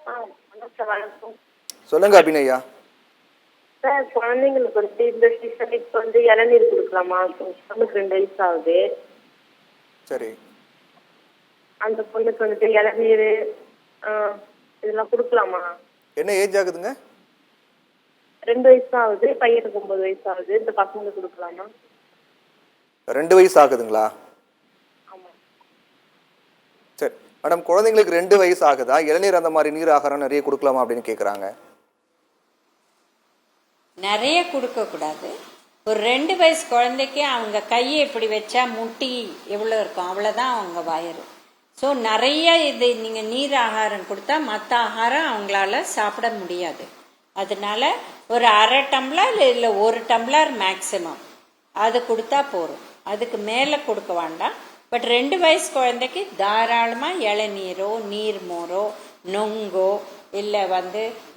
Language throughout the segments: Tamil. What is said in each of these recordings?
ஆ, வணக்கம் சார், வணக்கம். சொல்லுங்க அபிநயா. சார், குழந்தைங்களுக்கு இந்த சீசனுக்கு இளநீர் கொடுக்கலாமா? பொண்ணுக்கு 2 வயசு ஆகுது. சரி. அந்த பொண்ணுக்கு இளநீர் இதெல்லாம் கொடுக்கலாமா? என்ன ஏஜ் ஆகுதுங்க? 2 வயசு தான் ஆகுது. பையனுக்கு 9 வயசு ஆகுது. இந்த பசங்களுக்கு கொடுக்கலாமா? 2 வயசு ஆகுதுங்களா? ஆமா. சரி மேடம், குழந்தைங்களுக்கு 2 வயசு ஆகுதா? இளநீர் அந்த மாதிரி நீர் ஆகாரம் நிறைய கொடுக்கலாமா அப்படின்னு கேட்குறாங்க. நிறைய கொடுக்கக்கூடாது. ஒரு 2 வயசு குழந்தைக்கு அவங்க கையை இப்படி வச்சா முட்டி எவ்வளோ இருக்கும் அவ்வளோதான் அவங்க வயிறு. ஸோ நிறைய இது நீங்கள் நீர் ஆகாரம் கொடுத்தா மற்ற ஆகாரம் அவங்களால சாப்பிட முடியாது. அதனால ஒரு அரை டம்ளர் இல்லை 1 டம்ளர் மேக்சிமம் அது கொடுத்தா போதும். அதுக்கு மேலே கொடுக்க வேண்டாம். பட் 2 வயசு குழந்தைக்கு தாராளமாக இளநீரோ நீர் மோரோ நொங்கோ இல்லை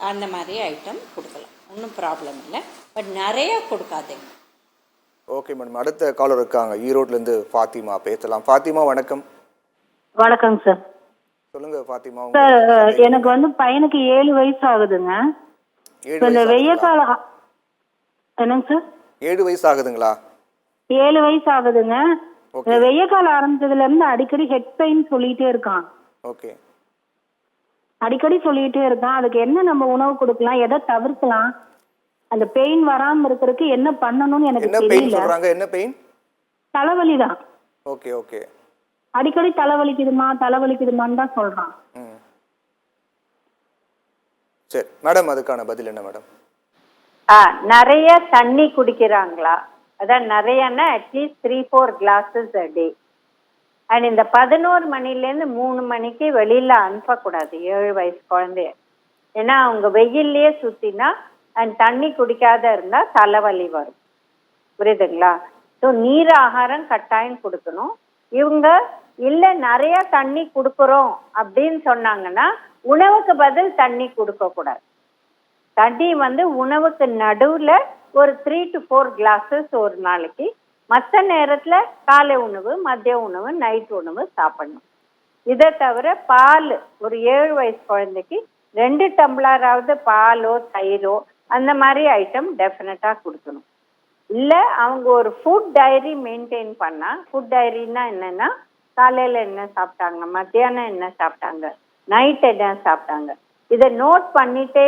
அந்த மாதிரி ஐட்டம் கொடுக்கலாம். ஒன்றும் ப்ராப்ளம் இல்லை. பட் நிறைய கொடுக்காதீங்க. ஓகே மேடம், அடுத்த காலர் இருக்காங்க ஈரோட்லேருந்து ஃபாத்திமா, பேசலாம். ஃபாத்திமா வணக்கம். வணக்கங்க சார். சொல்லுங்க ஃபாத்திமா. சார், எனக்கு பையனுக்கு 7 வயசு ஆகுதுங்க. இந்த வெய்ய காலம் என்னங்க சார்? 7 வயசு ஆகுதுங்களா? 7 வயசு ஆகுதுங்க. வெய்ய காலம் ஆரம்பிச்சதுல இருந்து அடிக்கடி ஹெட் பெயின் சொல்லிட்டே இருக்கான். ஓகே. அடிக்கடி சொல்லிட்டே இருக்கான். அதுக்கு என்ன நம்ம உணவு கொடுக்கலாம், எதை தவிர்க்கலாம், அந்த பெயின் வராம இருக்கிறதுக்கு என்ன பண்ணணும்னு எனக்கு தெரியல. என்ன பெயின்? தலைவலி தான். Okay okay. அடிக்கடி தலைவலிக்குதுமான்னு தான் சொல்றான். சரி மேடம், அதுக்கான பதில் என்ன மேடம்? நிறைய தண்ணி குடிக்கிறாங்களா? அதான் நிறையன்னா at least 3-4 glasses a day. And இந்த 11 மணிலேருந்து 3 மணிக்கு வெளியில அனுப்பக்கூடாது 7 வயசு குழந்தைய. ஏன்னா அவங்க வெயிலே சுத்தினா அண்ட் தண்ணி குடிக்காத இருந்தா தலைவலி வரும். புரியுதுங்களா? ஸோ நீர் ஆகாரம் கட்டாயம் கொடுக்கணும். இவங்க இல்லை நிறைய தண்ணி கொடுக்குறோம் அப்படின்னு சொன்னாங்கன்னா உணவுக்கு பதில் தண்ணி கொடுக்க கூடாது. தண்ணி உணவுக்கு நடுவில் ஒரு 3 to 4 கிளாஸஸ் ஒரு நாளைக்கு. மற்ற நேரத்தில் காலை உணவு, மதிய உணவு, நைட் உணவு சாப்பிடணும். இதை தவிர பால் ஒரு 7 வயசு குழந்தைக்கு 2 டம்ளராவது பாலோ தயிரோ அந்த மாதிரி ஐட்டம் டெஃபினட்டாக கொடுக்கணும். இல்லை அவங்க ஒரு ஃபுட் டைரி மெயின்டைன் பண்ணால், ஃபுட் டைரின்னா என்னென்னா காலையில் என்ன சாப்பிட்டாங்க, மத்தியானம் என்ன சாப்பிட்டாங்க, நைட் என்ன சாப்பிட்டாங்க, இதை நோட் பண்ணிட்டே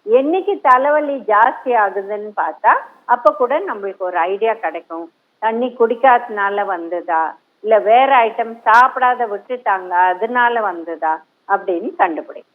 என்னைக்கு தலைவலி ஜாஸ்தி ஆகுதுன்னு பார்த்தா அப்போ கூட நம்மளுக்கு ஒரு ஐடியா கிடைக்கும். தண்ணி குடிக்காததுனால வந்ததா, இல்லை வேற ஐட்டம் சாப்பிடாத விட்டுட்டாங்க அதனால வந்ததா அப்படின்னு கண்டுபிடிக்கும்.